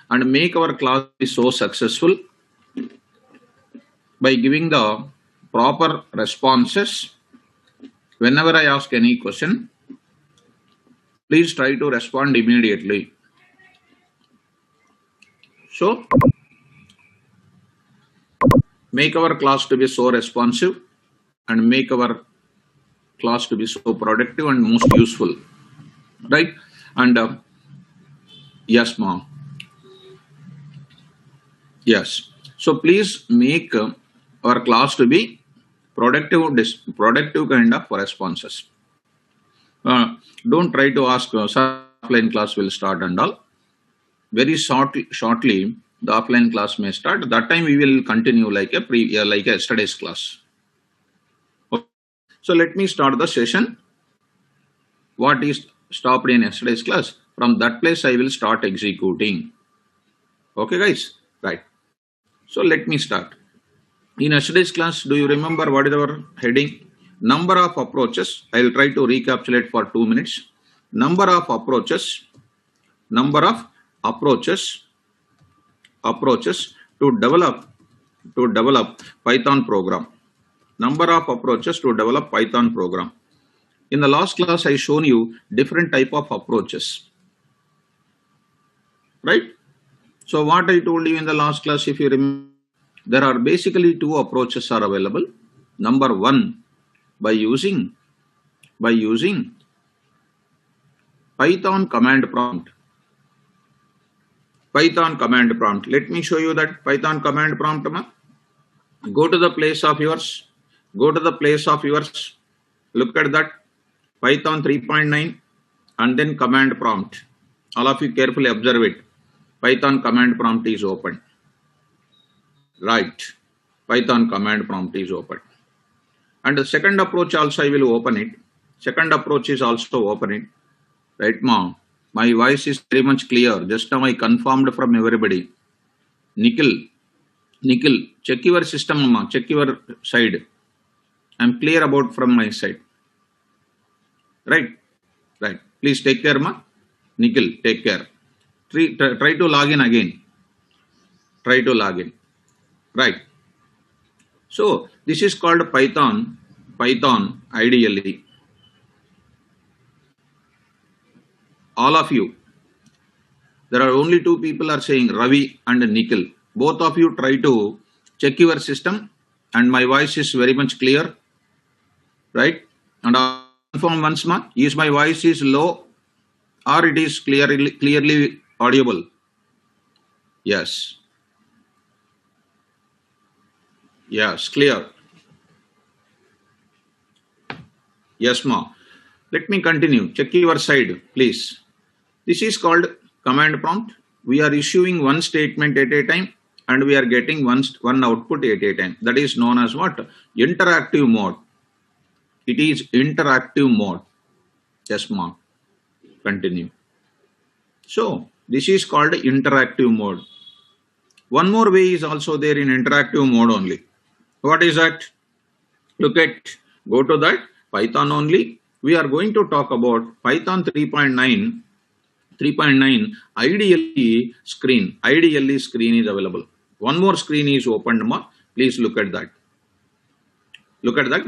and make our class be so successful by giving the proper responses. Whenever I ask any question, please try to respond immediately. So, make our class to be so responsive and make our class to be so productive and most useful, right? And yes, ma'am. Yes. So please make our class to be productive kind of responses. Don't try to ask offline class will start and all. Very shortly, the offline class may start. That time we will continue like like yesterday's class. Okay. So let me start the session. What is stopped in yesterday's class? From that place, I will start executing. Okay, guys. Right. So let me start. In yesterday's class, do you remember what is our heading? Number of approaches. I will try to recapitulate for 2 minutes. Number of approaches to develop Python program. Number of approaches to develop Python program. In the last class, I shown you different type of approaches, right? So what I told you in the last class, if you remember, there are basically two approaches are available. Number one, by using Python command prompt. Python command prompt. Let me show you that Python command prompt. Go to the place of yours. Look at that Python 3.9 and then command prompt. All of you carefully observe it. Python command prompt is open. Right. Python command prompt is open. And the second approach also I will open it. Second approach is also open it. Right, ma'am? My voice is very much clear. Just now I confirmed from everybody. Nikhil, check your system, ma'am. Check your side. I'm clear about from my side. Right. Please take care, ma'am. Nikhil, take care. Try to log in again. Right. So this is called Python ideally. All of you, there are only two people are saying Ravi and Nikhil. Both of you try to check your system and my voice is very much clear, right? And I'll confirm once more, is my voice is low or it is clearly audible? Yes, clear. Yes, ma'am. Let me continue. Check your side, please. This is called command prompt. We are issuing one statement at a time and we are getting one output at a time. That is known as what? Interactive mode. It is interactive mode. Yes, ma'am. Continue. So this is called interactive mode. One more way is also there in interactive mode only. What is that? Look at, go to that Python only. We are going to talk about Python 3.9. Ideally screen is available. One more screen is opened. Please look at that.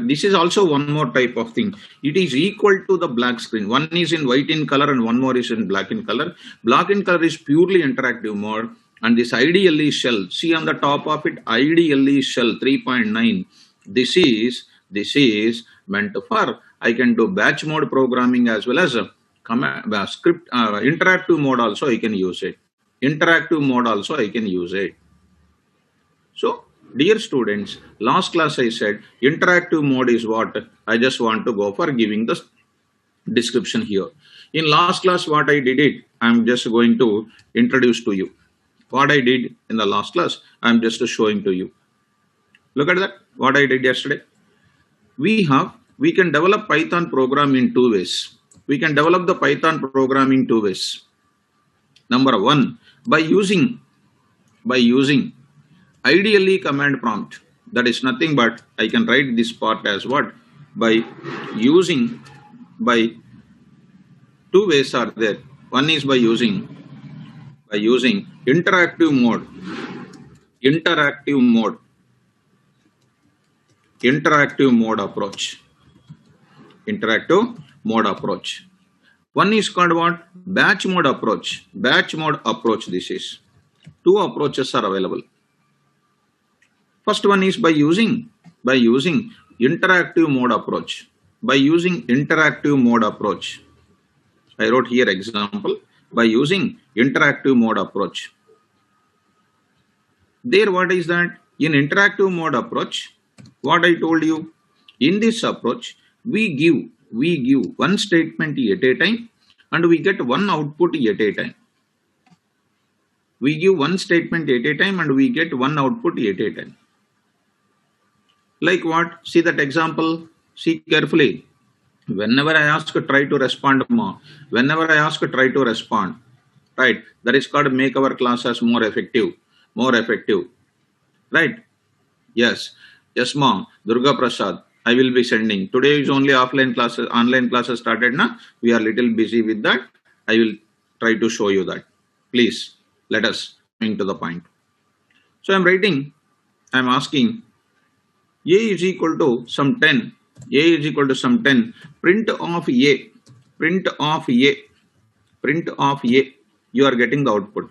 This is also one more type of thing. It is equal to the black screen. One is in white in color and one more is in black in color. Black in color is purely interactive mode. And this ideally shell, see on the top of it, ideally shell 3.9. This is meant for, I can do batch mode programming as well as script, interactive mode also I can use it. So, dear students, last class I said interactive mode is what I just want to go for giving the description here. In last class, what I did it, I'm just going to introduce to you. What I did in the last class, I'm just showing to you. Look at that, what I did yesterday. We can develop Python program in two ways. We can develop the Python program in two ways. Number one, by using ideally command prompt. That is nothing but I can write this part as what? By two ways are there. One is by using by using interactive mode, interactive mode, interactive mode approach, interactive mode approach. One is called what? Batch mode approach. Batch mode approach this is. Two approaches are available. First one is by using interactive mode approach. By using interactive mode approach. I wrote here example by using interactive mode approach. There what is that? In interactive mode approach, what I told you, in this approach, we give one statement at a time and we get one output at a time. We give one statement at a time and we get one output at a time. Like what? See that example. See carefully. Whenever I ask, try to respond more. Whenever I ask, try to respond. Right? That is called make our classes more effective. More effective. Right? Yes. Yes, mom. Durga Prasad. I will be sending. Today is only offline classes, online classes started now. We are little busy with that. I will try to show you that. Please let us into the point. So I'm writing, I'm asking A is equal to some 10. A is equal to some 10. Print of A. Print of A. Print of A. You are getting the output.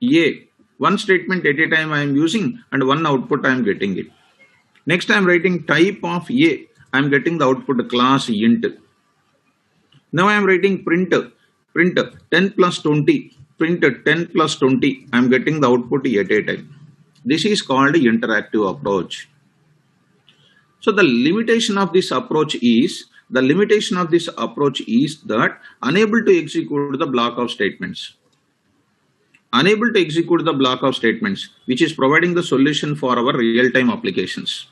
A. One statement at a time I am using and one output I am getting it. Next I am writing type of A. I am getting the output class int. Now I am writing print 10 plus 20. Print 10 plus 20. I am getting the output at a time. This is called interactive approach. So the limitation of this approach is that unable to execute the block of statements. Unable to execute the block of statements, which is providing the solution for our real-time applications.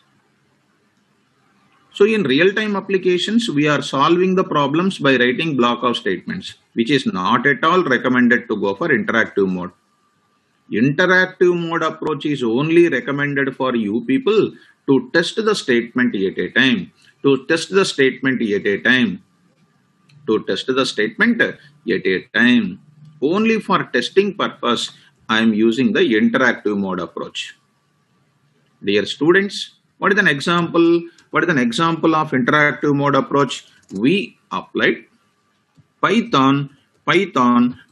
So in real-time applications, we are solving the problems by writing block of statements, which is not at all recommended to go for interactive mode. Interactive mode approach is only recommended for you people to test the statement at a time. To test the statement at a time. To test the statement at a time. Only for testing purpose, I am using the interactive mode approach. Dear students, what is an example? What is an example of interactive mode approach? We applied Python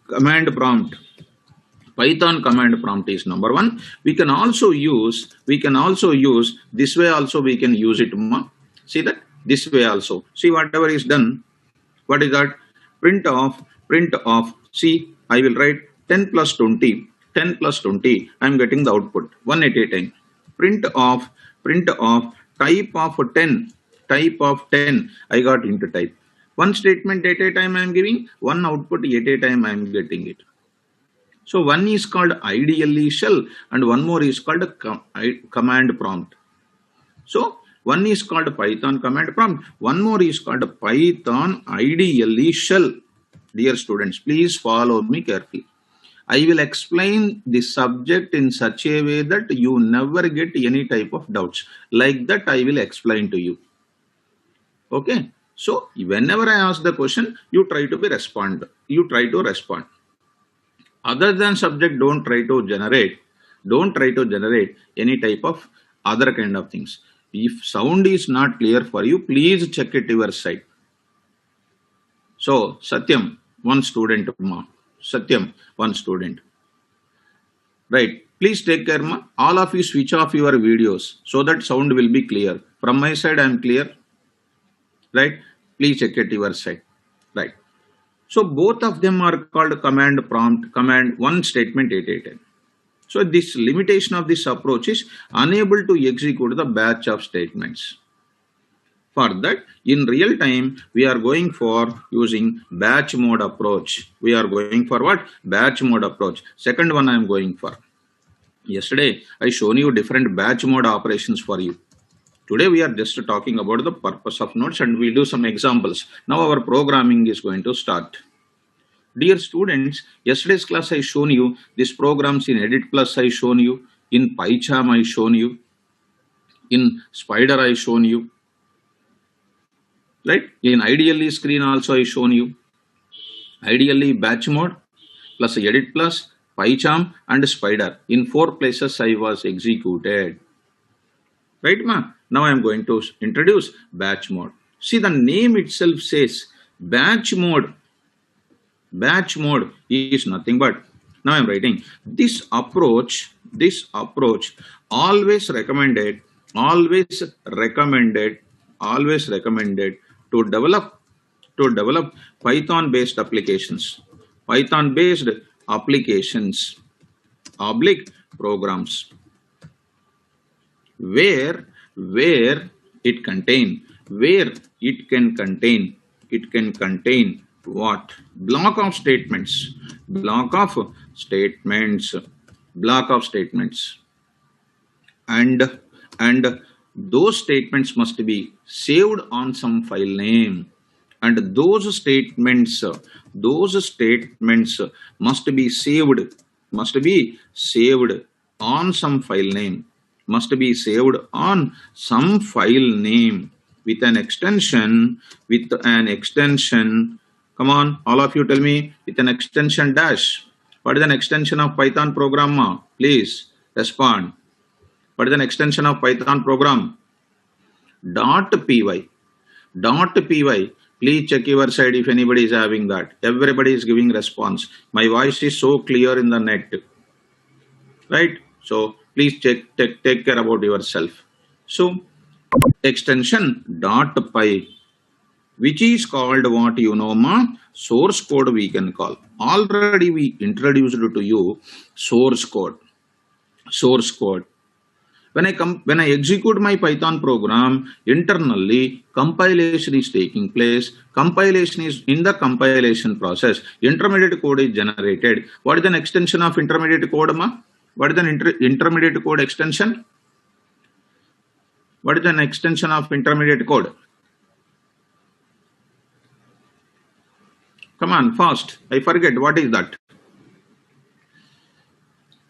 command prompt. Python command prompt is number one. We can also use this way also we can use it. See that? This way also. See whatever is done. What is that? Print of. See, I will write 10 plus 20. 10 plus 20. I am getting the output. One at a time. Print of type of 10. Type of 10. I got into type. One statement at a time I am giving. One output at a time I am getting it. So one is called ideally shell and one more is called command prompt. So one is called Python command prompt. One more is called Python ideally shell. Dear students, please follow me carefully. I will explain the subject in such a way that you never get any type of doubts. Like that I will explain to you. Okay. So whenever I ask the question, you try to respond. You try to respond. Other than subject, don't try to generate any type of other kind of things. If sound is not clear for you, please check it your side. So Satyam, one student, ma. Satyam, one student. Right. Please take care, ma. All of you switch off your videos so that sound will be clear. From my side, I am clear. Right. Please check it your side. Right. So both of them are called command prompt, command one statement at a time. So this limitation of this approach is unable to execute the batch of statements. For that, in real time, we are going for using batch mode approach. We are going for what? Batch mode approach. Second one I am going for. Yesterday, I shown you different batch mode operations for you. Today, we are just talking about the purpose of nodes and we'll do some examples. Now, our programming is going to start. Dear students, yesterday's class I shown you, these programs in Edit Plus I shown you, in PyCharm I shown you, in Spider I shown you, right? In Ideally screen also I shown you. Ideally batch mode plus Edit Plus PyCharm and Spider. In 4 places I was executed. Right, ma? Now I am going to introduce batch mode. See, the name itself says batch mode. Batch mode is nothing but, now I am writing, this approach always recommended, always recommended to develop Python based applications, oblique programs, where it can contain what? Block of statements, and those statements must be saved on some file name, and those statements must be saved on some file name, with an extension, come on, all of you tell me, with an extension dash. What is an extension of Python program? Please respond. What is an extension of Python program? .py. Please check your side if anybody is having that. Everybody is giving response. My voice is so clear in the net. Right? So please take care about yourself. So extension .py, which is called what source code we can call. Already we introduced to you source code. When I execute my Python program, internally compilation is taking place. Compilation is in the compilation process. Intermediate code is generated. What is an extension of intermediate code, ma? What is an intermediate code extension? What is an extension of intermediate code? Come on, fast. I forget. What is that?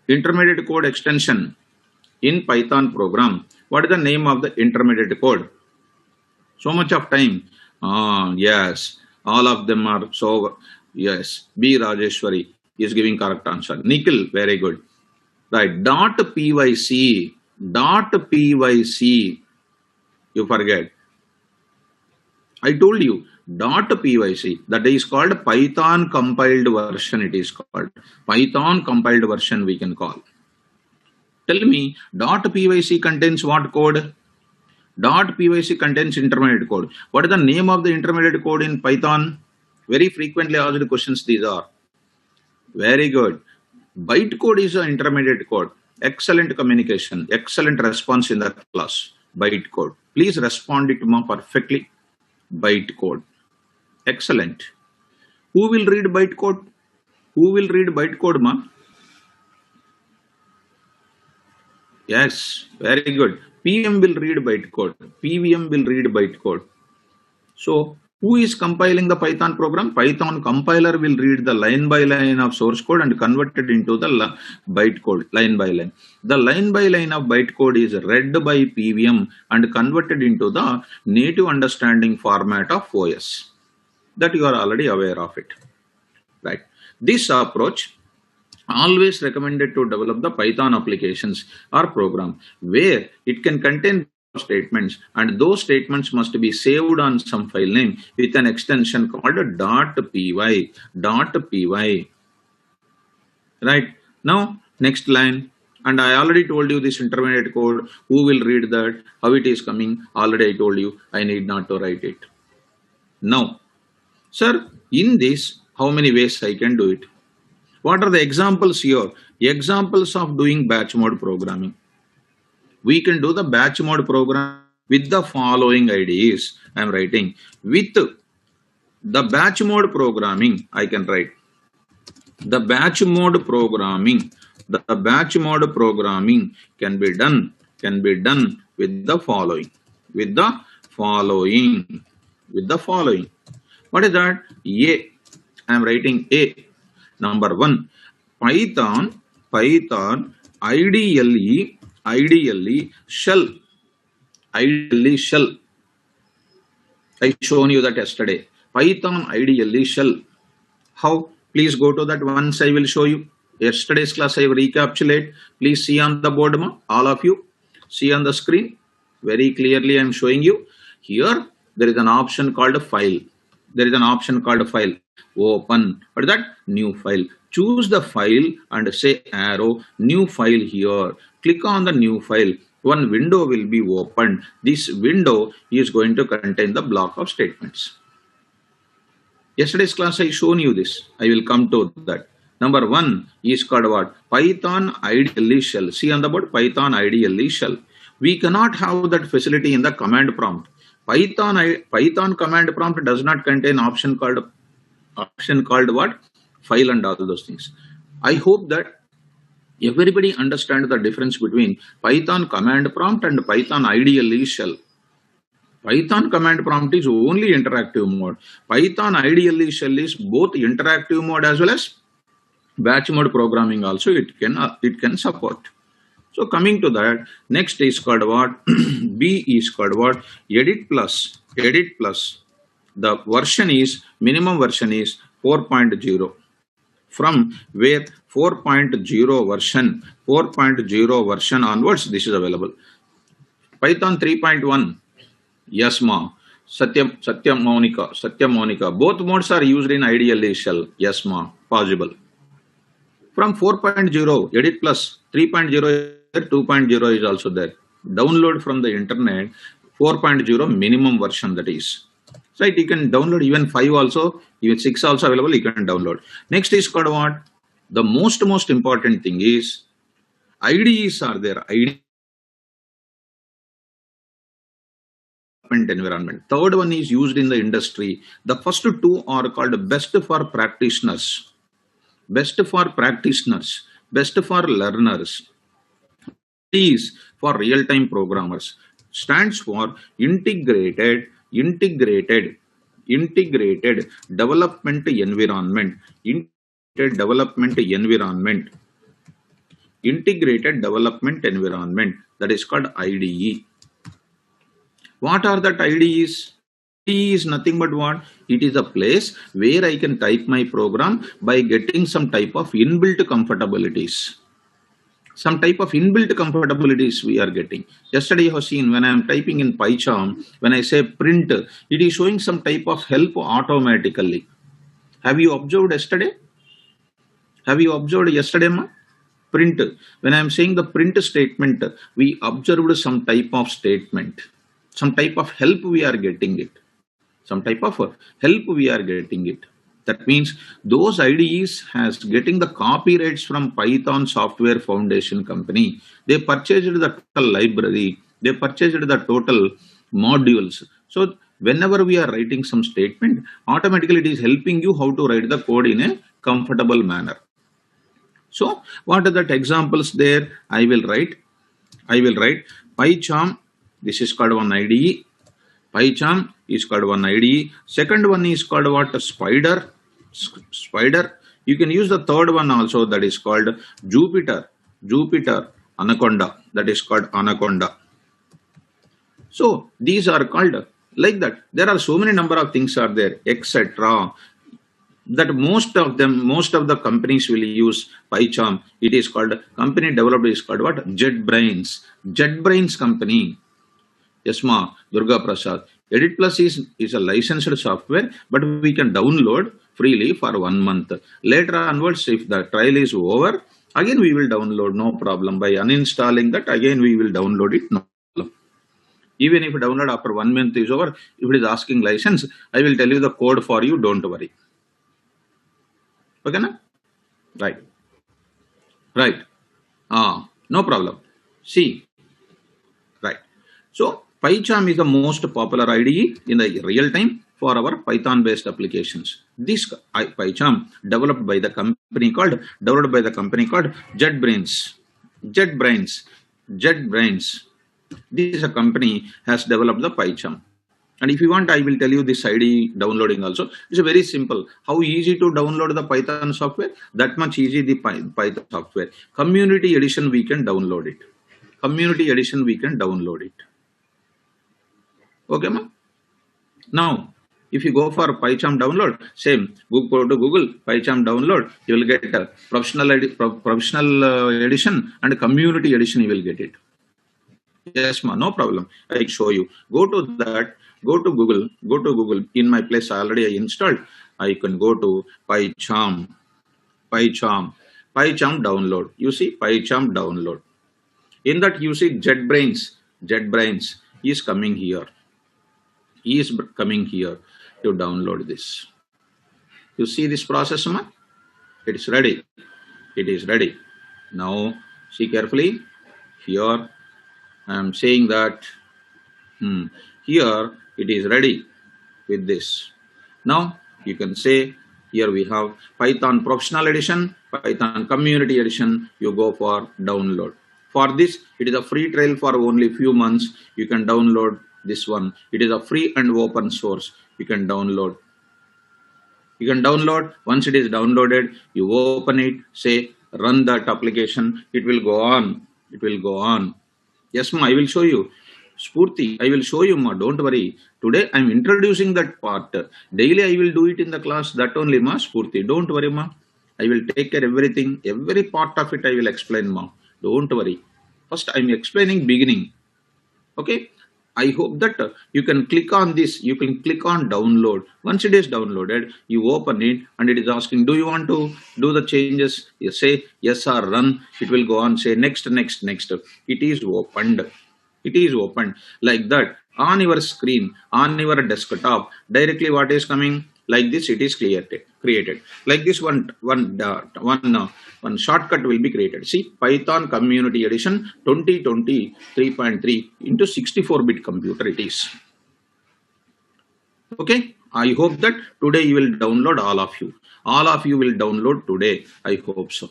Intermediate code extension in Python program. What is the name of the intermediate code? So much of time. Yes. All of them are so. Yes. B. Rajeshwari is giving correct answer. Nikhil, very good. Right. .pyc. You forget. I told you. .pyc, that is called Python compiled version. It is called Python compiled version, we can call. Tell me, .pyc contains what code? .pyc contains intermediate code. What is the name of the intermediate code in Python? Very frequently asked questions these are. Very good. Bytecode is an intermediate code. Excellent communication, excellent response in the class. Bytecode. Please respond it perfectly. Bytecode. Excellent. Who will read bytecode? Ma? Yes, very good. PVM will read bytecode. So, who is compiling the Python program? Python compiler will read the line by line of source code and convert it into the bytecode, line by line. The line by line of bytecode is read by PVM and converted into the native understanding format of OS. That you are already aware of it. Right. This approach always recommended to develop the Python applications or program where it can contain statements, and those statements must be saved on some file name with an extension called .py. Right. Now next line, and I already told you this intermediate code. Who will read that? How it is coming? Already I told you. I need not to write it. Now, sir, in this, how many ways I can do it? What are the examples here? Examples of doing batch mode programming. We can do the batch mode program with the following IDEs. I am writing. With the batch mode programming, I can write. The batch mode programming can be done with the following. What is that? A. I am writing A. Number 1, Python ideally shell. I shown you that yesterday. Python ideally shell. How? Please go to that once. I will show you. Yesterday's class I recapitulate. Please see on the board, all of you. See on the screen. Very clearly I am showing you. Here there is an option called file. There is an option called file. Open. What is that? New file. Choose the file and say arrow, new file here. Click on the new file. One window will be opened. This window is going to contain the block of statements. Yesterday's class I shown you this. I will come to that. Number 1 is called what? Python ideally shell. See on the board, Python ideally shell. We cannot have that facility in the command prompt. Python command prompt does not contain option called what? File and all those things. I hope that everybody understands the difference between Python command prompt and Python ideally shell. Python command prompt is only interactive mode. Python ideally shell is both interactive mode as well as batch mode programming also it can support. So coming to that, next is called what? B is called what? Edit plus. The version is, minimum version is 4.0. From where 4.0 version onwards, this is available. Python 3.1. Yes, ma. Satya Monica. Both modes are used in ideally shell. Yes, ma. Possible. From 4.0, Edit plus 3.0, 2.0 is also there. Download from the internet 4.0 minimum version, that is. Right, you can download even 5 also, even 6 also available, you can download. Next is called what? The most important thing is IDEs are there. Environment. Third one is used in the industry. The first two are called best for practitioners. Best for learners. Is for real-time programmers. Stands for integrated development environment. Integrated development environment. That is called IDE. What are the IDEs? IDE is nothing but what? It is a place where I can type my program by getting some type of inbuilt comfortabilities. Some type of inbuilt comfortabilities we are getting. Yesterday you have seen when I am typing in PyCharm, when I say print, it is showing some type of help automatically. Have you observed yesterday? Ma? Print. When I am saying the print statement, we observed some type of statement. Some type of help we are getting it. That means those IDEs has getting the copyrights from Python Software Foundation company. They purchased the total library. They purchased the total modules. So whenever we are writing some statement, automatically it is helping you how to write the code in a comfortable manner. So what are the examples there? I will write PyCharm. This is called one IDE. PyCharm is called one IDE. Second one is called what? Spider. You can use the third one also, that is called Jupyter. Anaconda. That is called Anaconda. So these are called like that. There are so many number of things are there, etc. That most of the companies will use PyCharm. It is called, company developed is called what? JetBrains company. Yes, ma, Durga Prasad. Edit Plus is a licensed software, but we can download freely for 1 month. Later onwards, if the trial is over, again we will download, no problem. By uninstalling that, again we will download it, no problem. Even if download after 1 month is over, if it is asking license, I will tell you the code for you, don't worry. Okay, na? Right. No problem. See, right. So PyCharm is the most popular IDE in the real time for our Python based applications. This PyCharm developed by the company called JetBrains. This is a company has developed the PyCharm. And if you want, I will tell you this IDE downloading also. It's very simple. How easy to download the Python software? That much easy the Python software. Community edition we can download it. Okay, ma? Now, If you go for PyCharm download, same, go to Google, PyCharm download, you will get a professional edition and community edition, you will get it. Yes, ma, no problem. I show you. Go to that, go to Google. In my place already I installed. I can go to PyCharm download. You see PyCharm download. In that you see JetBrains is coming here. He is coming here to download this. You see this process, ma? It is ready. It is ready. Now see carefully. Here I am saying that here it is ready with this. Now you can say here we have Python Professional Edition, Python Community Edition. You go for download. For this, it is a free trial for only few months. You can download this one. It is a free and open source. You can download. You can download. Once it is downloaded, you open it, say run that application. It will go on. It will go on. Yes, ma, I will show you. Spurti, I will show you, ma, don't worry. Today I am introducing that part. Daily I will do it in the class, that only, ma, Spurti. Don't worry, ma. I will take care everything. Every part of it I will explain, ma. Don't worry. First I am explaining beginning. Okay. I hope that you can click on this. You can click on download. Once it is downloaded, you open it and it is asking, do you want to do the changes? You say yes or run. It will go on, say next. It is opened. It is opened like that on your screen, on your desktop. Directly what is coming? Like this, it is created. Like this one shortcut will be created. See, Python Community Edition 2020 3.3 into 64-bit computer it is. Okay, I hope that today you will download, all of you. All of you will download today. I hope so.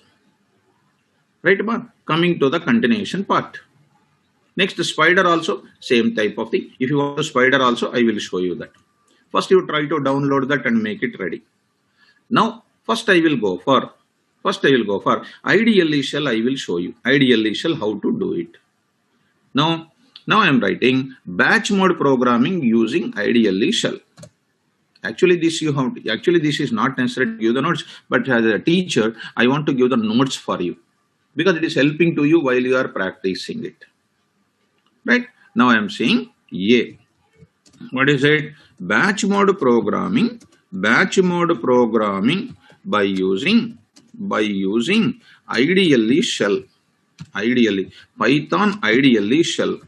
Right, ma? Coming to the continuation part. Next, spider also, same type of thing. If you want a spider also, I will show you that. First, you try to download that and make it ready. Now, first I will go for ideally shell. I will show you ideally shell how to do it. Now I am writing batch mode programming using ideally shell. Actually, this is not necessary to give the notes, but as a teacher, I want to give the notes for you because it is helping to you while you are practicing it. Right? Now I am saying A. What is it? Batch mode programming by using ideally shell. Ideally Python ideally shell.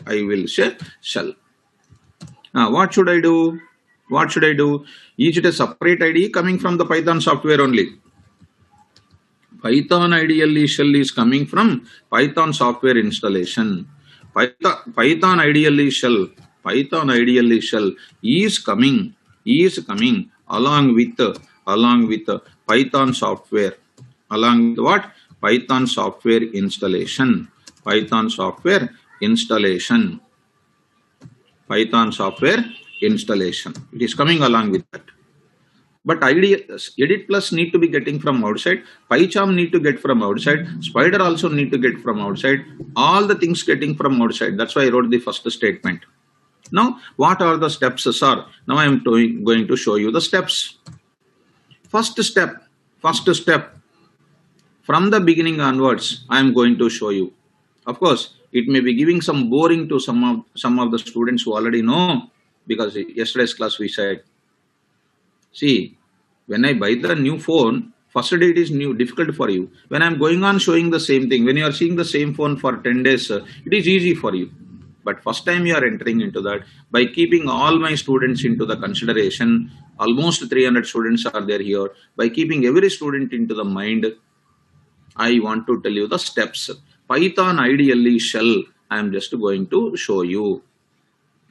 I will say shell. What should I do? Is it a separate IDE coming from the Python software only? Python ideally shell is coming from Python software installation. Python ideally shell is coming along with Python software. Along with what? Python software installation. Python software installation. It is coming along with that. But edit plus need to be getting from outside. PyCharm need to get from outside. Spider also need to get from outside. All the things getting from outside. That's why I wrote the first statement. Now, what are the steps, sir? Now I am going to show you the steps. First step. From the beginning onwards, I am going to show you. Of course, it may be giving some boring to some of the students who already know, because yesterday's class we said. See, when I buy the new phone, first day it is difficult for you. When I am going on showing the same thing, when you are seeing the same phone for 10 days, it is easy for you. But first time you are entering into that, by keeping all my students into the consideration, almost 300 students are there here. By keeping every student into the mind, I want to tell you the steps. Python ideally shell, I am just going to show you.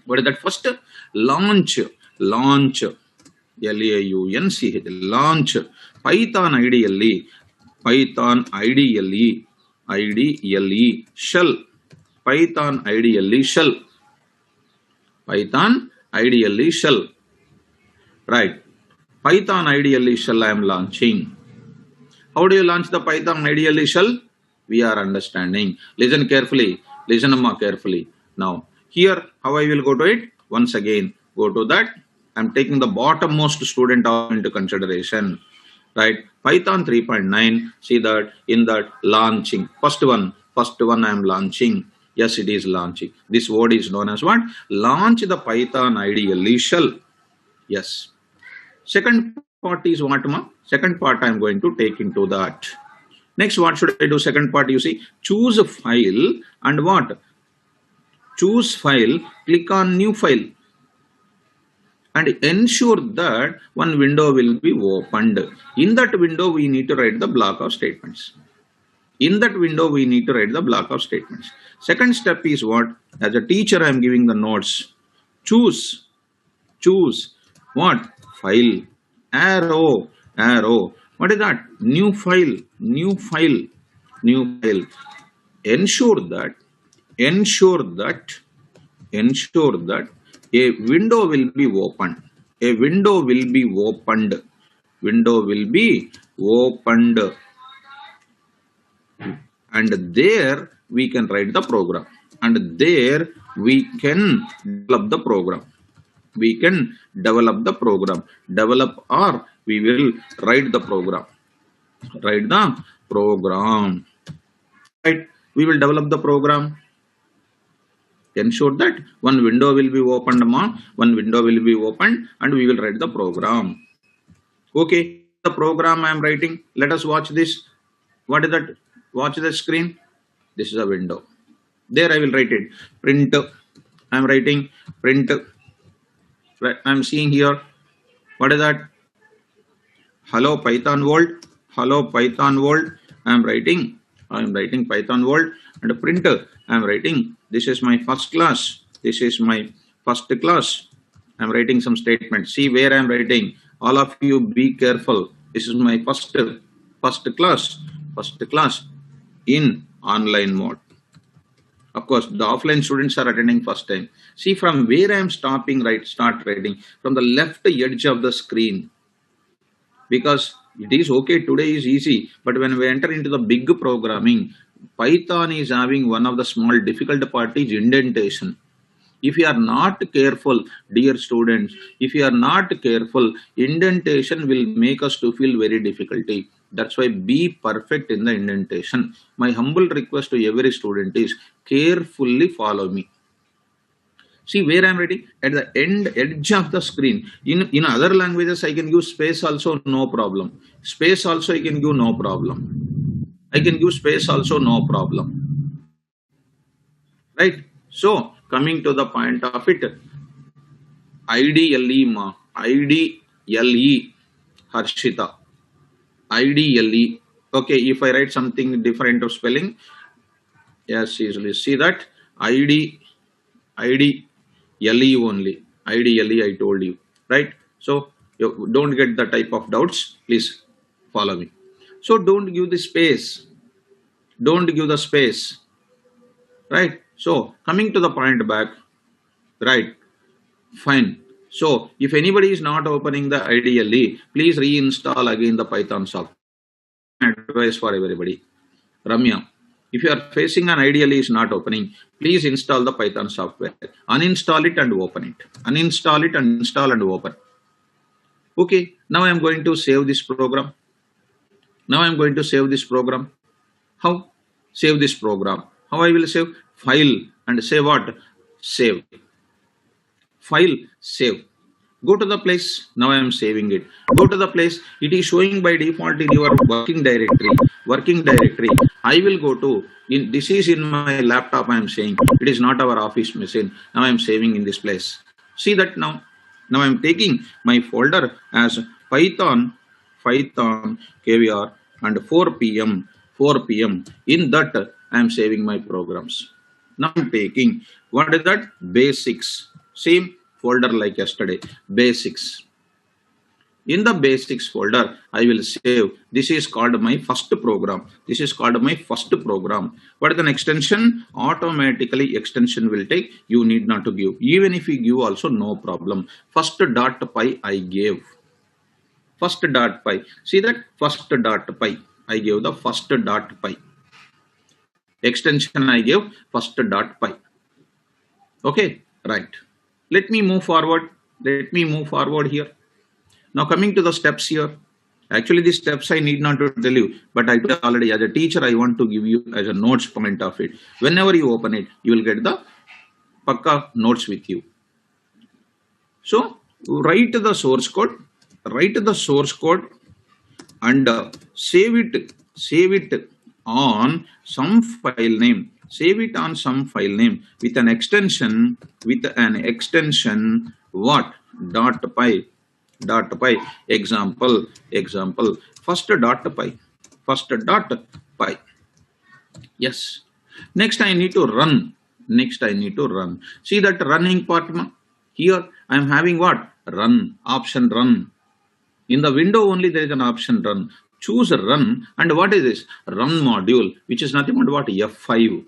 What is that? First, launch. L-A-U-N-C-H, launch. Python ideally shell. Python ideally shell. Right. Python ideally shell I am launching. How do you launch the Python ideally shell? We are understanding. Listen carefully. Listen, amma, carefully. Now, Here, how I will go to it? Once again, go to that. I'm taking the bottommost student into consideration, right? Python 3.9, see that in that launching, first one I am launching. Yes, it is launching. This word is known as what? Launch the Python ideally shall. Yes. Second part is what, ma? Second part I am going to take into that. Next, what should I do? Second part, you see, choose a file and what? Choose file, click on new file and ensure that one window will be opened. In that window, we need to write the block of statements. In that window, we need to write the block of statements. Second step is what? As a teacher, I am giving the notes. Choose what? File, arrow. What is that? New file. Ensure that a window will be opened. And there we can write the program. And there we can develop the program. Develop or we will write the program. Right? We will develop the program. Ensure that one window will be opened, and we will write the program. Okay, the program I am writing. Let us watch this. What is that? Watch the screen. This is a window. There I will write it. Print. I am writing print. I am seeing here. What is that? Hello Python world. I am writing Python world and print. I am writing. This is my first class. I am writing some statement. See where I am writing. All of you be careful. This is my first class in online mode. Of course, the offline students are attending first time. See from where I am stopping, start writing from the left edge of the screen. Because it is okay, today is easy, but when we enter into the big programming, Python is having one of the small difficult part is indentation. If you are not careful, dear students, indentation will make us to feel very difficulty. That's why be perfect in the indentation. My humble request to every student is carefully follow me. See where I am writing? At the edge of the screen. In other languages, I can use space also, no problem. Space also I can give, no problem. Right? So, coming to the point of it, IDLE, Harshita. IDLE. Okay, if I write something different of spelling, yes, easily see that IDLE only. IDLE I told you, right? So you don't get the type of doubts, please follow me. So don't give the space. Right? So coming to the point back, right? Fine. So if anybody is not opening the IDLE, please reinstall again the Python software. Advice for everybody. Ramya, if you are facing an IDLE is not opening, please install the Python software. Uninstall it and open it. Uninstall it and install and open. Okay, now I am going to save this program. How? Save this program. How I will save? File and say what? Save. File, save. Go to the place. Now I am saving it. Go to the place. It is showing by default in your working directory. I will go to, this is in my laptop I am saying. It is not our office machine. Now I am saving in this place. See that now. Now I am taking my folder as Python KVR and 4 p.m. In that I am saving my programs. Now I am taking, what is that? Basics. Same folder like yesterday, basics. In the basics folder, I will save. This is called my first program. What is an extension? Automatically extension will take. You need not to give. Even if you give also, no problem. First.py I gave. First.py. See that? First.py. I gave the first.py. Extension I gave first.py. Okay, right. Let me move forward. Let me move forward here. Now coming to the steps here. Actually, these steps I need not to tell you, but I told already as a teacher, I want to give you as a notes point of it. Whenever you open it, you will get the Pakka notes with you. So write the source code, and save it on some file name. Save it on some file name with an extension, what? .py. Example, first .py. Yes. Next I need to run. See that running part? Here I am having what? Run, option run. In the window only there is an option run. Choose run, and what is this? Run module, which is nothing but what? F5.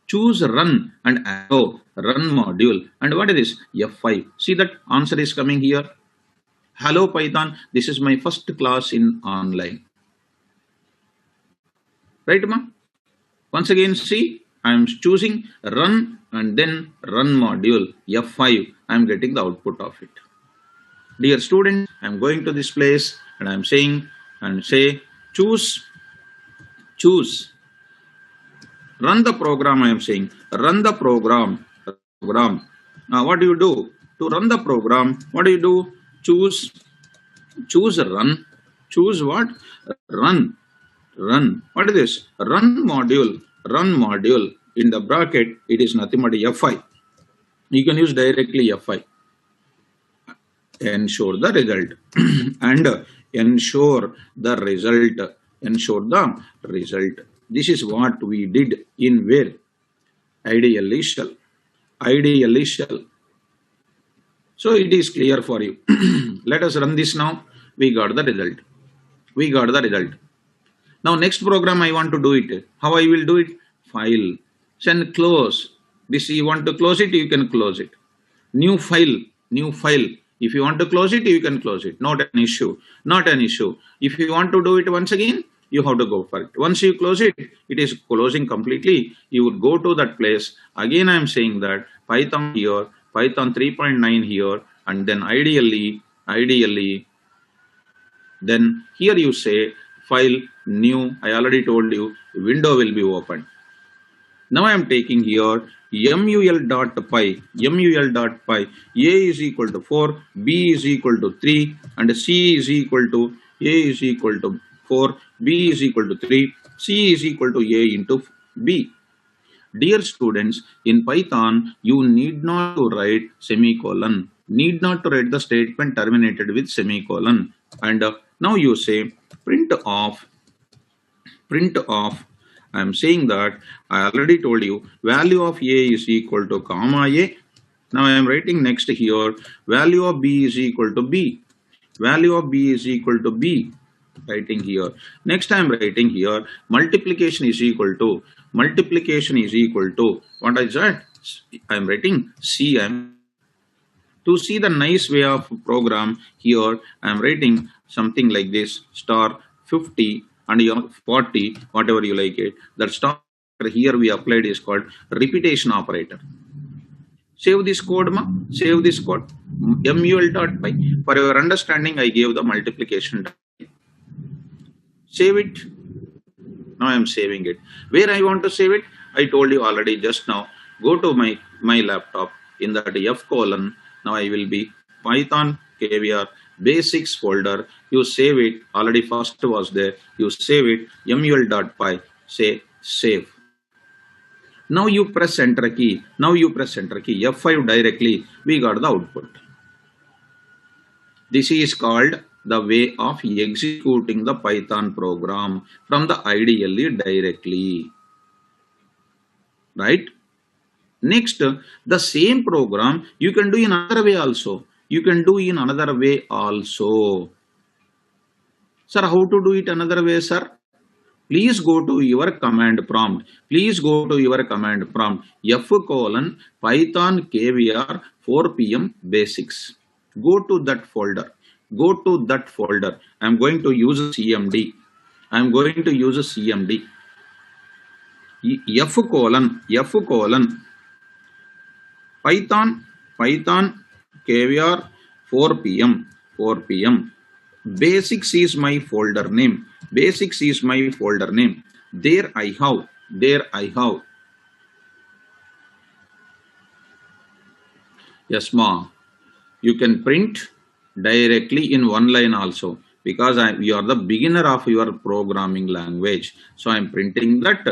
Choose run and arrow, run module, and what is this? F5. See that answer is coming here. Hello Python, this is my first class in online. Right, ma? Once again, see, I am choosing run and then run module F5. I am getting the output of it. Dear students, I am going to this place and I am saying and say choose. Run the program. I am saying run the program. Now what do you do? To run the program, what do you do? Choose run. Choose what? Run. What is this? Run module. In the bracket, it is nothing but F5. You can use directly F5. Ensure the result. And ensure the result. This is what we did in where? Ideally shell. So it is clear for you. Let us run this now. We got the result. Now next program I want to do it. How I will do it? File. Then close. This you want to close it, you can close it. New file. If you want to close it, you can close it. Not an issue. If you want to do it once again, you have to go for it. Once you close it, it is closing completely. You would go to that place. Again, I am saying that Python here, Python 3.9 here, and then ideally, then here you say file new. I already told you window will be opened. Now I am taking here mul.py. A is equal to 4, B is equal to 3, and C is equal to A is equal to 4, B is equal to 3, C is equal to A into B. Dear students, in Python, you need not to write semicolon. Need not to write the statement terminated with semicolon. And now you say print off. I am saying that I already told you value of A is equal to comma A. Now I am writing next here value of B is equal to B. Writing here. Next I am writing here multiplication is equal to what is that? I am writing C. To see the nice way of program here, I am writing something like this star 50 and 40, whatever you like it. That star here we applied is called repetition operator. Save this code, mul.py. For your understanding, I gave the multiplication. Save it. Now I am saving it. Where I want to save it, I told you already just now. Go to my laptop in that F colon. Now I will be Python caviar basics folder. You save it. Already first was there. You save it. mul.py. Say save. Now you press enter key. F5 directly. We got the output. This is called the way of executing the Python program from the IDLE directly. Right? Next, the same program you can do in another way also. Sir, how to do it another way, sir? Please go to your command prompt. F colon Python caviar 4pm basics. Go to that folder. I am going to use CMD. F colon Python caviar 4 p.m. Basics is my folder name. Basics is my folder name. There I have. Yes, ma. You can print directly in one line also, because you are the beginner of your programming language. So I'm printing that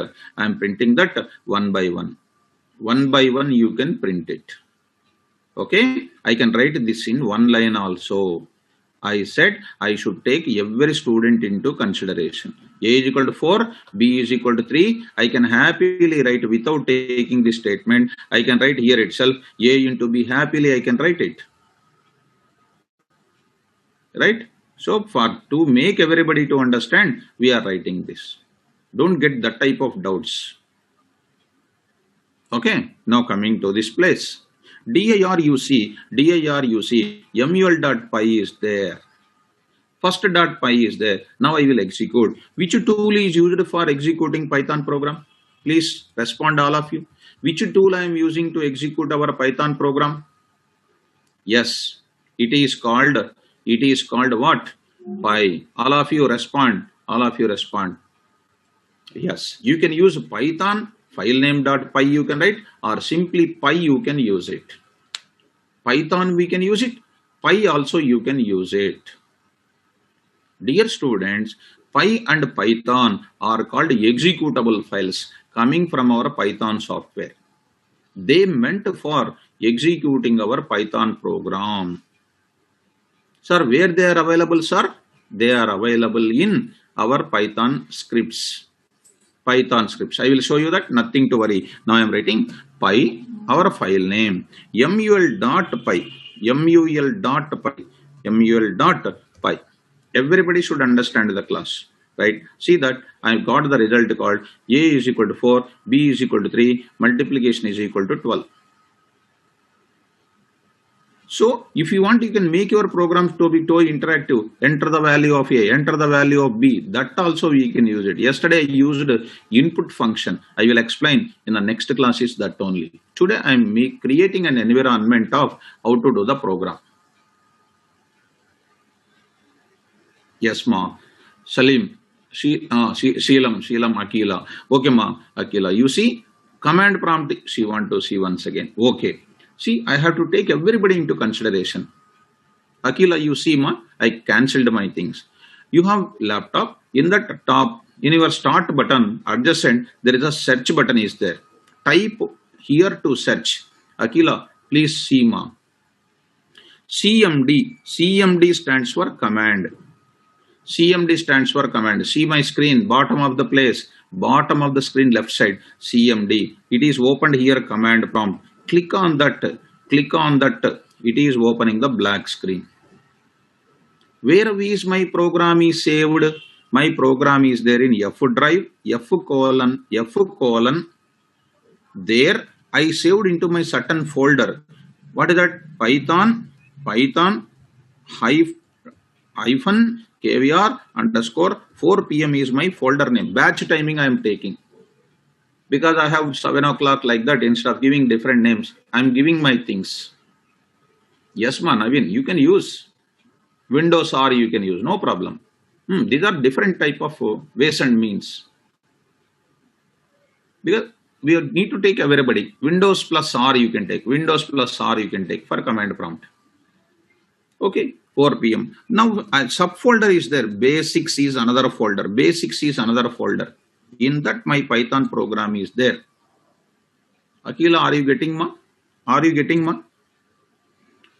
one by one. One by one you can print it. Okay, I can write this in one line also. I said I should take every student into consideration. A is equal to 4, B is equal to 3. I can happily write without taking this statement. I can write here itself A into B. Happily I can write it. Right? So to make everybody to understand, we are writing this. Don't get that type of doubts. Okay, now coming to this place. diruc, mul.py is there. First .py is there. Now I will execute. Which tool is used for executing Python program? Please respond all of you. Which tool I am using to execute our Python program? Yes, it is called what? Py. All of you respond. Yes, you can use Python filename.py you can write, or simply py you can use it. Python we can use it. Py also you can use it. Dear students, Py and Python are called executable files coming from our Python software. They meant for executing our Python program. Sir, where they are available, sir? They are available in our Python scripts. I will show you that, nothing to worry. Now I am writing py, our file name, mul.py. Everybody should understand the class, right? See that I have got the result called A is equal to 4, B is equal to 3, multiplication is equal to 12. So if you want, you can make your program to be interactive. Enter the value of A, enter the value of B. That also we can use it. Yesterday I used input function. I will explain in the next classes that only. Today I am creating an environment of how to do the program. Yes, ma. Salim, Sheelam, Akila. Okay, ma, Akila. You see, command prompt. She want to see once again. Okay. See, I have to take everybody into consideration. Akila, you see, ma, I cancelled my things. You have laptop. In that top, in your start button, adjacent, there is a search button is there. Type here to search. Akila, please see, ma. CMD stands for command. CMD stands for command. See my screen, bottom of the place, bottom of the screen, left side, CMD. It is opened here, command prompt. Click on that, it is opening the black screen. Where is my program is saved? My program is there in F drive, F colon. There I saved into my certain folder. What is that? Python hyphen caviar underscore 4 p.m. is my folder name. Batch timing I am taking. Because I have 7 o'clock like that, instead of giving different names, I am giving my things. Yes, man, Naveen, you can use Windows R, you can use, no problem. These are different type of ways and means. Because we need to take everybody. Windows plus R you can take. Windows plus R you can take for command prompt. Okay, 4 p.m. Now subfolder is there. Basics is another folder. In that my Python program is there. Akila, are you getting ma?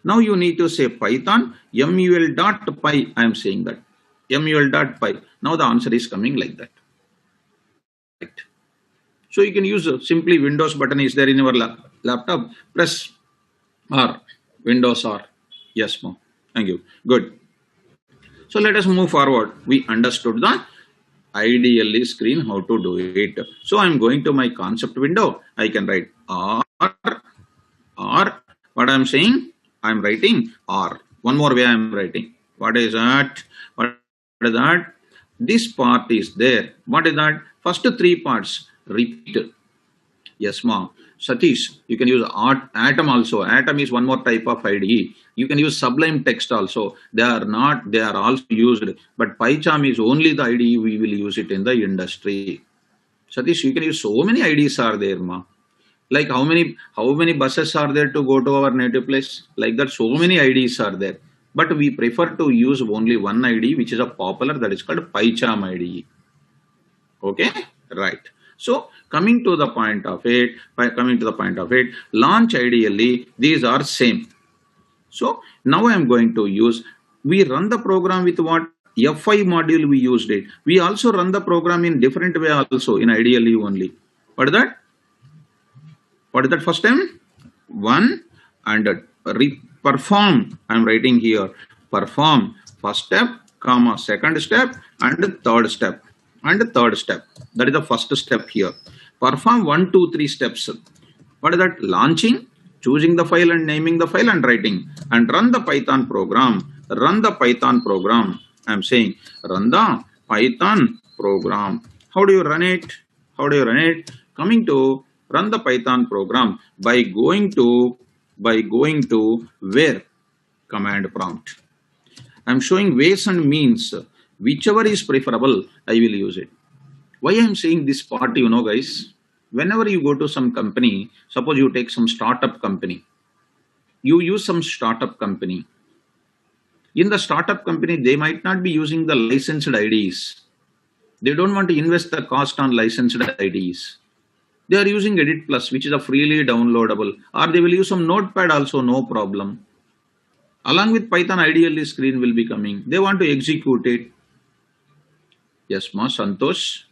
Now you need to say Python mul.py. I am saying that mul.py. Now the answer is coming like that. Right. So you can use simply Windows button is there in your laptop. Press R, Windows R. Yes, ma'am. Thank you. Good. So let us move forward. We understood the ideally screen how to do it. So I am going to my concept window. I can write R. What I am saying? I am writing R. One more way I am writing. What is that? This part is there. What is that? First 3 parts. Repeat. Yes, ma. Satish, you can use Atom also. Atom is one more type of IDE. You can use Sublime Text also. They are not, they are also used. But PyCharm is only the IDE we will use it in the industry. Satish, you can use so many IDs are there, ma. Like how many buses are there to go to our native place? Like that, so many IDs are there. But we prefer to use only one IDE, which is a popular, that is called PyCharm IDE. Okay, right. So coming to the point of it, launch ideally, these are same. So now I am going to use, we run the program with what? F5 module we used it. We also run the program in different way also in ideally only. What is that? What is that first time? One and perform. I am writing here. Perform first step, comma second step, and third step. That is the first step here. Perform 1, 2, 3 steps. What is that? Launching, choosing the file and naming the file and writing, and run the Python program. Run the Python program. I am saying run the Python program. How do you run it? How do you run it? Coming to run the Python program by going to where? Command prompt. I am showing ways and means. Whichever is preferable, I will use it. Why I am saying this part, you know, guys? Whenever you go to some company, suppose you take some startup company, you use some startup company. In the startup company, they might not be using the licensed IDs. They don't want to invest the cost on licensed IDs. They are using Edit Plus, which is a freely downloadable, or they will use some notepad also, no problem. Along with Python, ideally screen will be coming. They want to execute it. Yes, ma, Santosh.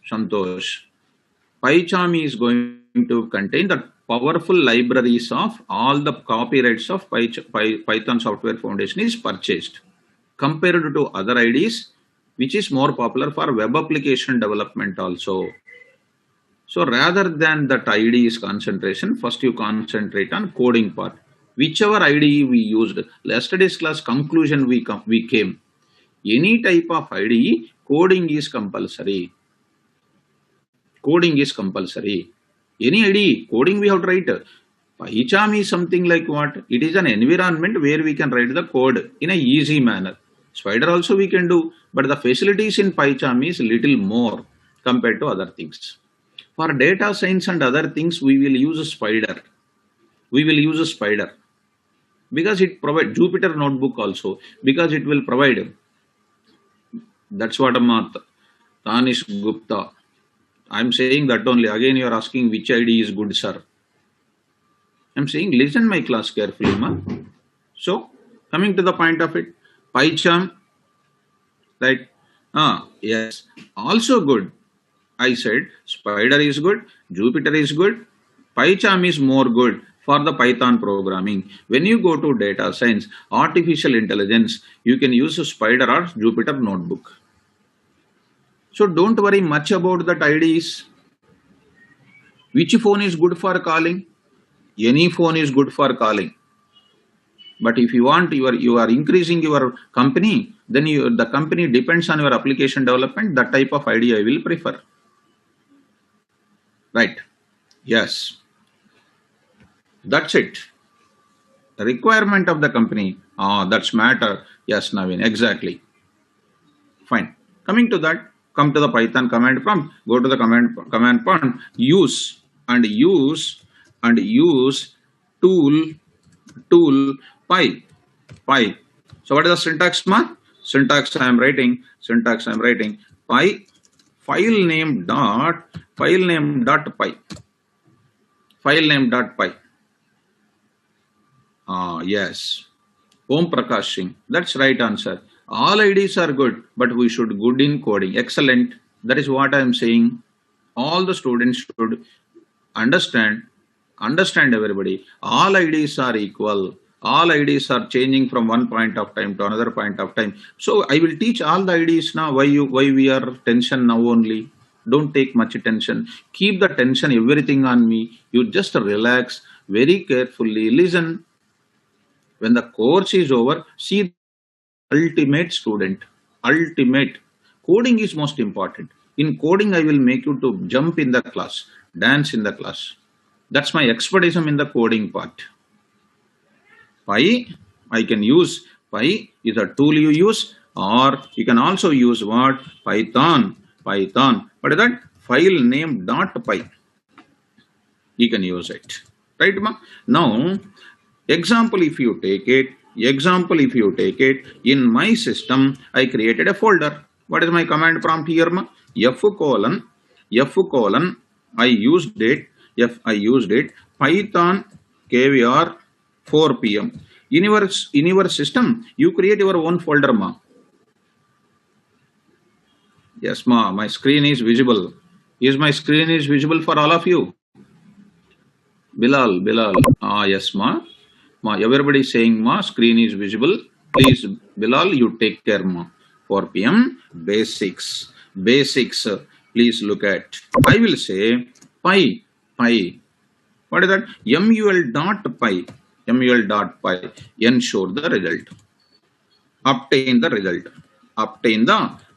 PyCharm is going to contain the powerful libraries of all the copyrights of Python Software Foundation is purchased compared to other IDs, which is more popular for web application development also. So rather than that IDE's concentration, first you concentrate on coding part. Whichever IDE we used, yesterday's class conclusion we came. Any type of IDE, coding is compulsory. Coding is compulsory. Any IDE, coding we have to write. PyCharm is something like what? It is an environment where we can write the code in an easy manner. Spider also we can do, but the facilities in PyCharm is little more compared to other things. For data science and other things, we will use a Spider. Because it provides Jupyter notebook also, because it will provide. That's what Tanish Gupta. I'm saying that only. Again, you are asking which ID is good, sir. I'm saying listen my class carefully, ma. So coming to the point of it, PyCharm, right? Yes, also good. I said Spider is good, Jupyter is good, PyCharm is more good for the Python programming. When you go to data science, artificial intelligence, you can use a Spider or Jupyter notebook. So don't worry much about that IDs. Which phone is good for calling? Any phone is good for calling. But if you want, you are increasing your company, then the company depends on your application development. That type of ID I will prefer. Right. Yes. That's it. The requirement of the company. That's matter. Yes, Naveen. Exactly. Fine. Coming to that, come to the Python command prompt. Go to the command prompt. Use tool py. So what is the syntax, ma? Syntax I am writing. Py file name dot py. Yes. Om Prakash Singh. That's right answer. All IDs are good, but we should good in coding. Excellent. That is what I am saying. All the students should understand everybody. All IDs are equal. All IDs are changing from one point of time to another point of time. So I will teach all the IDs now. Why we are tension now only? Don't take much tension. Keep the tension, everything on me. You just relax very carefully. Listen. When the course is over, see ultimate student. Ultimate. Coding is most important. In coding, I will make you to jump in the class, dance in the class. That's my expertise in the coding part. Py, I can use Py is a tool you use, or you can also use what? Python. But that file name .py, you can use it. Right, ma? Now, example if you take it, in my system, I created a folder. What is my command prompt here, ma? F colon, I used it, Python KVR 4 p.m. In your system, you create your own folder, ma. Yes, ma, my screen is visible. Is my screen is visible for all of you? Bilal. Ah, yes, ma. Ma, everybody is saying, ma, screen is visible. Please, Bilal, you take care, ma. 4 p.m. Basics. Please look at. I will say py. What is that? mul.py. Ensure the result. Obtain the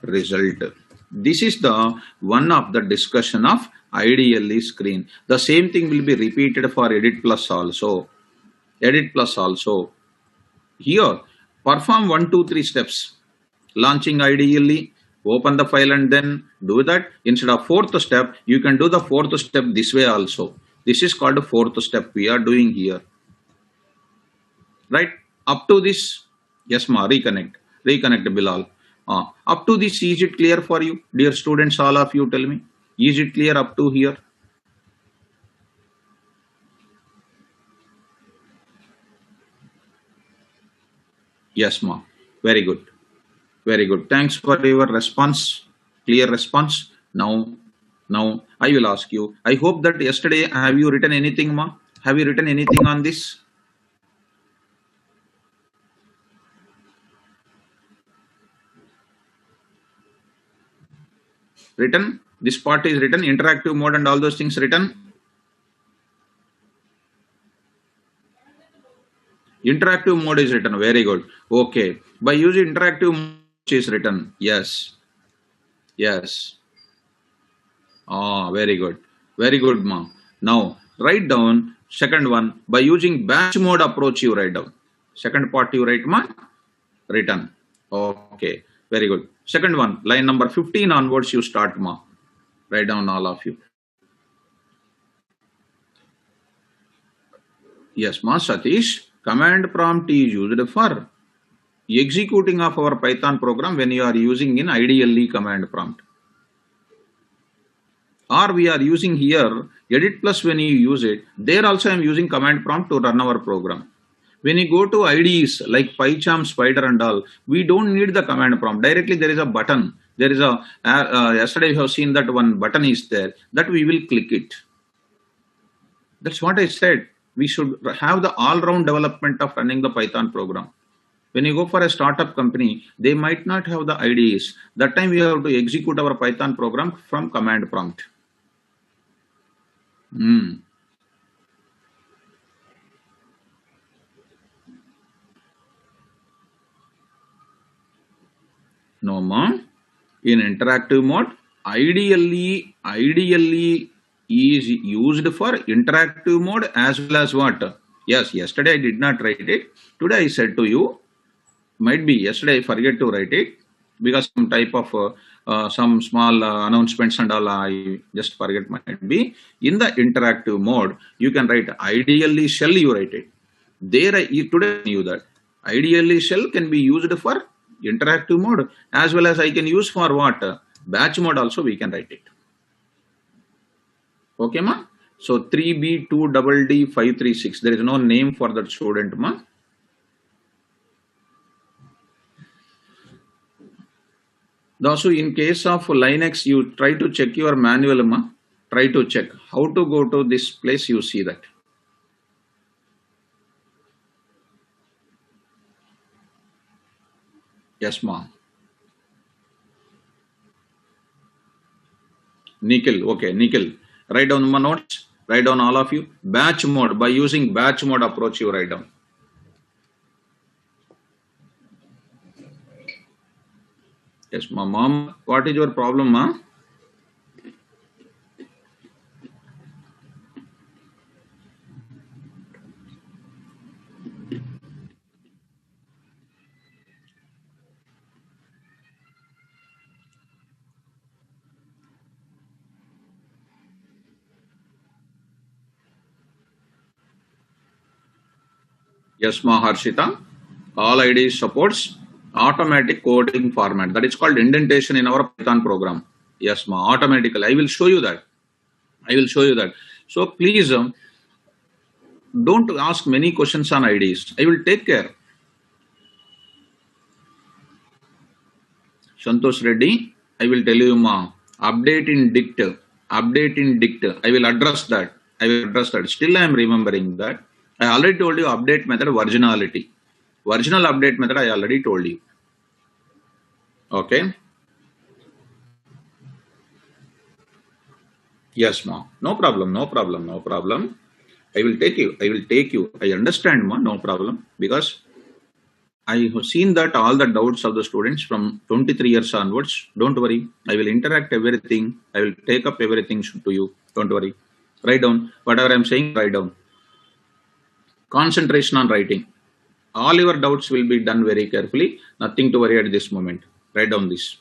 result. This is the one of the discussion of ideally screen. The same thing will be repeated for edit plus also. Here, perform 1, 2, 3 steps. Launching ideally, open the file and then do that. Instead of fourth step, you can do the fourth step this way also. This is called fourth step we are doing here. Right? Up to this, yes, ma, reconnect Bilal. Up to this, is it clear for you? Dear students, all of you tell me, is it clear up to here? Yes, ma. Very good. Thanks for your response. Clear response. Now I will ask you. I hope that yesterday, have you written anything, ma? Have you written anything on this? Written? This part is written, interactive mode and all those things written? Interactive mode is written. Very good. Okay. By using interactive mode is written. Yes. Very good, ma. Now write down second one. By using batch mode approach, you write down. Second part you write, ma. Written. Okay. Very good. Second one, line number 15 onwards, you start, ma. Write down all of you. Yes, ma. Satish. Command prompt is used for executing of our Python program when you are using in ideally command prompt. Or we are using here edit plus. When you use it, there also I am using command prompt to run our program. When you go to IDEs like PyCharm, Spider and all, we don't need the command prompt. Directly there is a button. There is a, yesterday you have seen that one button is there, that we will click it. That's what I said. We should have the all-round development of running the Python program. When you go for a startup company, they might not have the IDEs. That time we have to execute our Python program from command prompt. No, ma. In interactive mode, ideally is used for interactive mode as well as what? Yes, yesterday I did not write it. Today I said to you, might be yesterday I forget to write it because some type of some small announcements and all I just forget. Might be in the interactive mode, you can write ideally shell, you write it. There today I knew that ideally shell can be used for interactive mode as well as I can use for what? Batch mode also we can write it. Okay, ma? So 3B2DD536. There is no name for that student, ma. Also, in case of Linux, you try to check your manual, ma. Try to check how to go to this place. You see that. Yes, ma. Nikhil. Okay, Nikhil. Write down my notes. Write down all of you. Batch mode. By using batch mode approach, you write down. Yes, ma. Mom, what is your problem, ma? Yes, ma Harshita. All IDs supports automatic coding format. That is called indentation in our Python program. Yes, ma. Automatically. I will show you that. I will show you that. So please don't ask many questions on IDs. I will take care. Santosh Reddy, I will tell you, ma. Update in dict. Update in dict. I will address that. I will address that. Still, I am remembering that. I already told you update method originality. Original update method I already told you. Okay. Yes, ma. No problem. No problem. No problem. I will take you. I will take you. I understand, ma. No problem. Because I have seen that all the doubts of the students from 23 years onwards. Don't worry. I will interact everything. I will take up everything to you. Don't worry. Write down. Whatever I'm saying, write down. Concentration on writing. All your doubts will be done very carefully. Nothing to worry at this moment. Write down this.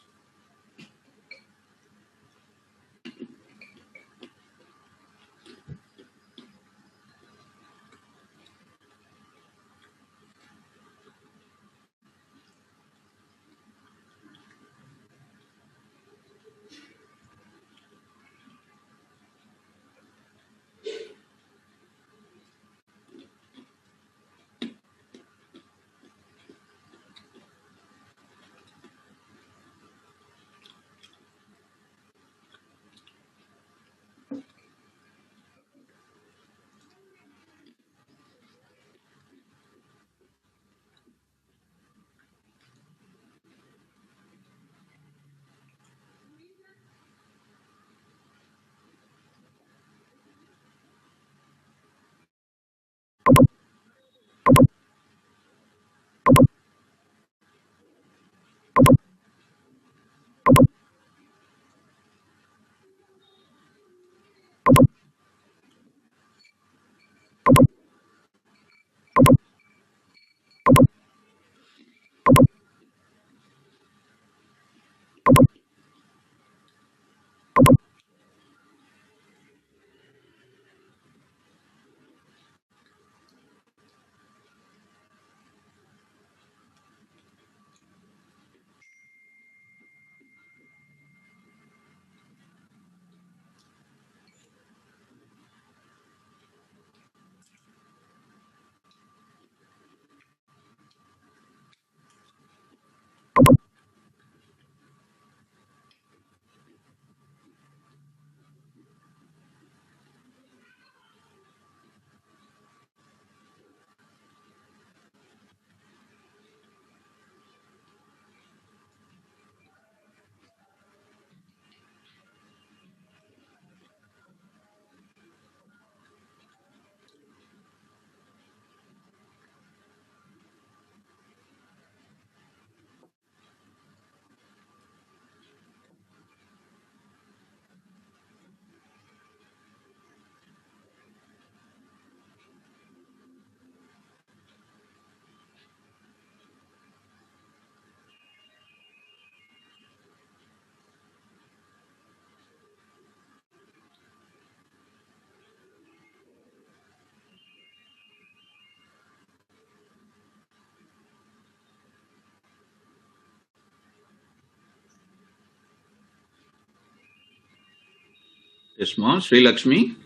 Yes, ma. Sri Lakshmi.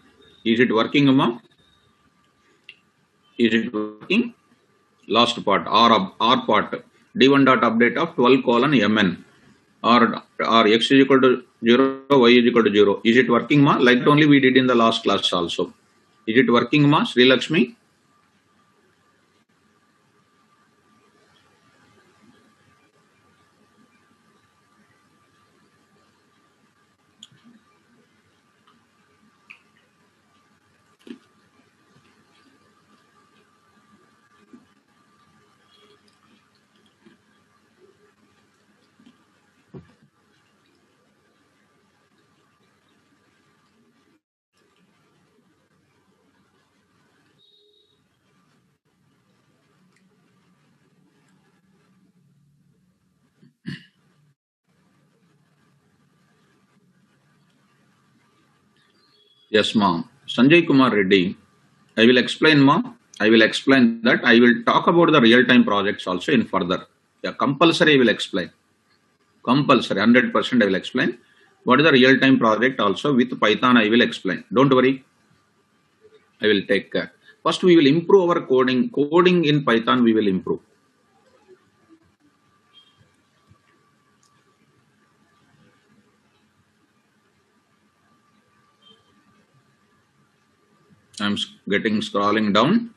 Is it working, ma? Is it working? Last part, R part. D1 dot update of 12 colon MN. Or x is equal to 0, y is equal to 0. Is it working, ma? Like only we did in the last class also. Is it working, ma? Sri Lakshmi? Yes, ma. Sanjay Kumar Reddy. I will explain, ma. I will explain that. I will talk about the real-time projects also in further. Yeah, compulsory I will explain. Compulsory, 100% I will explain. What is the real-time project also with Python I will explain. Don't worry, I will take care. First we will improve our coding. Coding in Python we will improve. I'm getting scrolling down.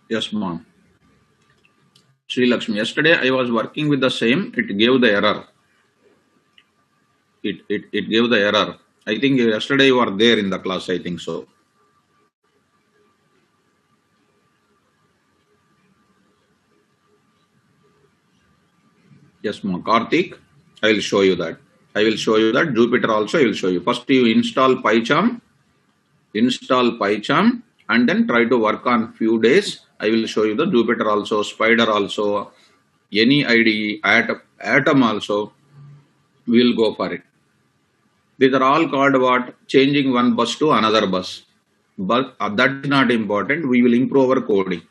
Yes, ma'am. Sri Lakshmi. Yesterday I was working with the same. It gave the error. It gave the error. I think yesterday you were there in the class. I think so. Yes, ma'am. Karthik, I will show you that. I will show you that. Jupyter also I will show you. First you install PyCharm, and then try to work on few days. I will show you the Jupyter also, Spider also, any IDE, Atom also. We will go for it. These are all called what? Changing one bus to another bus. But that is not important. We will improve our coding.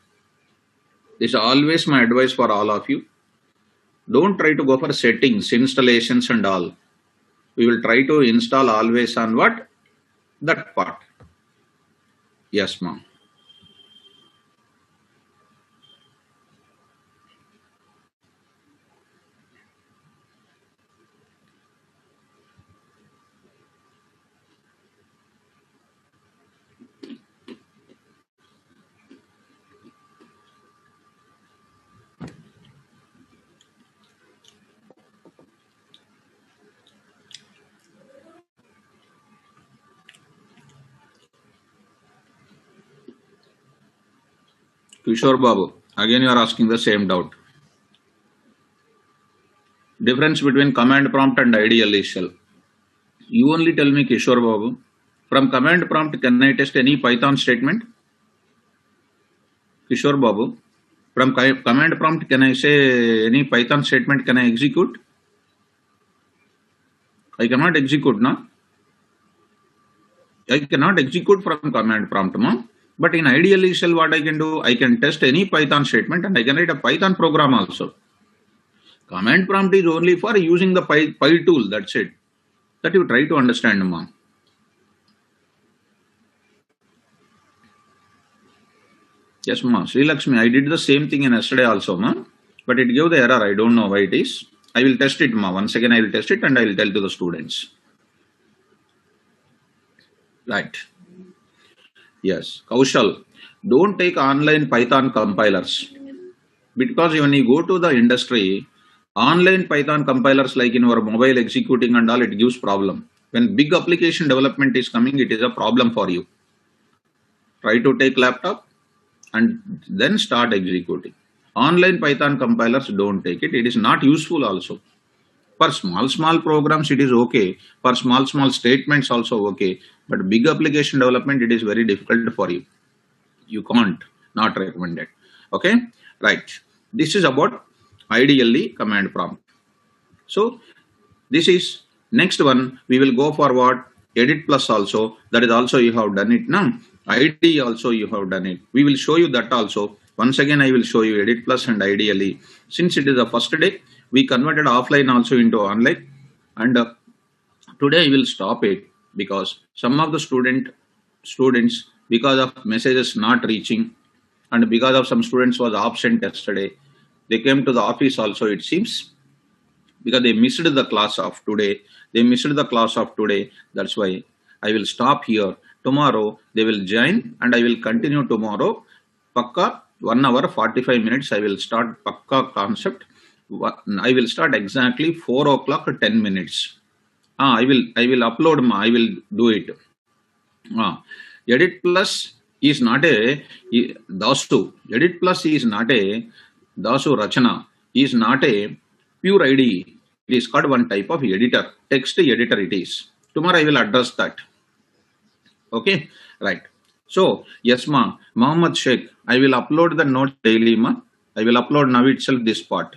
This is always my advice for all of you. Don't try to go for settings, installations and all. We will try to install always on what? That part. Yes, ma'am. Kishore Babu, again you are asking the same doubt. Difference between command prompt and ideal shell. You only tell me, Kishore Babu. From command prompt, can I test any Python statement? Kishore Babu. From command prompt, can I say any Python statement can I execute? I cannot execute, no? I cannot execute from command prompt, no? But in ideal shell, what I can do? I can test any Python statement and I can write a Python program also. Command prompt is only for using the Py tool, that's it. That you try to understand, ma'am. Yes, ma'am. Sri Lakshmi, I did the same thing in yesterday also, ma'am. But it gave the error. I don't know why it is. I will test it, ma'am. Once again, I will test it and I will tell to the students. Right. Yes. Kaushal, don't take online Python compilers. Because when you go to the industry, online Python compilers like in our mobile executing and all, it gives problem. When big application development is coming, it is a problem for you. Try to take laptop and then start executing. Online Python compilers, don't take it. It is not useful also. For small programs, it is okay. For small statements also okay. But big application development, it is very difficult for you. You can't, not recommended. Okay, right. This is about ideally command prompt. So this is next one. We will go for what? Edit plus also. That is also you have done it now. ID also you have done it. We will show you that also. Once again, I will show you edit plus and ideally. Since it is the first day, we converted offline also into online. And today I will stop it because some of the students, because of messages not reaching and because of some students was absent yesterday, they came to the office also, it seems, because they missed the class of today. That's why I will stop here. Tomorrow they will join and I will continue tomorrow. Pakka 1 hour 45 minutes. I will start Pakka concept. I will start exactly 4 o'clock 10 minutes. I will upload. I will do it. Edit plus is not a Dasu. Edit plus is not a Dasu Rachana. Is not a pure IDE. It is called one type of editor. Text editor it is. Tomorrow I will address that. Okay, right. So, yes, ma. Mohammed Sheikh, I will upload the notes daily, ma. I will upload now itself this part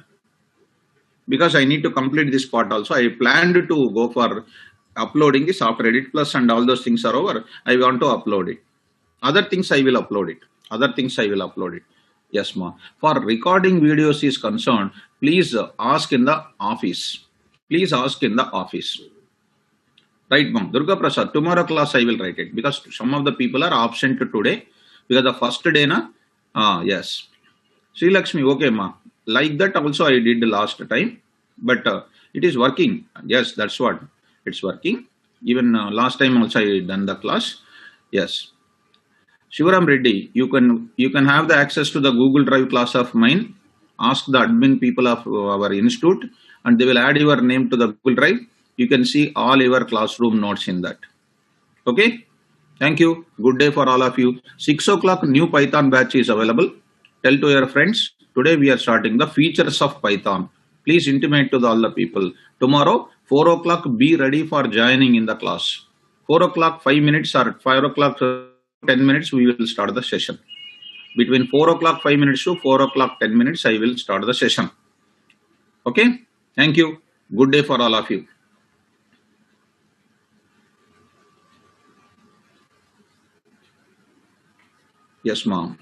because I need to complete this part also. I planned to go for uploading this after Edit Plus and all those things are over. I want to upload it. Other things I will upload it. Other things I will upload it. Yes, ma. For recording videos is concerned, please ask in the office. Please ask in the office. Right, ma'am. Durga Prasad, tomorrow class I will write it because some of the people are absent today because the first day, na? Yes. Sri Lakshmi, okay, ma. Like that also I did last time, but it is working. Yes, that's what. It's working. Even last time also I done the class. Yes. Shivaram Reddy, you can have the access to the Google Drive class of mine. Ask the admin people of our institute, and they will add your name to the Google Drive. You can see all your classroom notes in that. Okay. Thank you. Good day for all of you. 6 o'clock new Python batch is available. Tell to your friends. Today we are starting the features of Python. Please intimate to all the people. Tomorrow 4 o'clock be ready for joining in the class. 4 o'clock 5 minutes or 5 o'clock 10 minutes we will start the session. Between 4 o'clock 5 minutes to 4 o'clock 10 minutes I will start the session. Okay. Thank you. Good day for all of you. Yes, ma'am.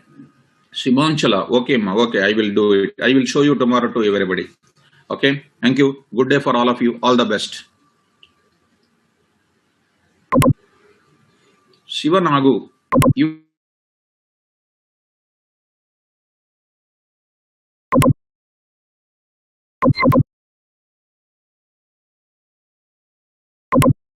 Simanchala. Okay, ma. Okay, I will do it. I will show you tomorrow to everybody. Okay. Thank you. Good day for all of you. All the best. Shiva Nagu. You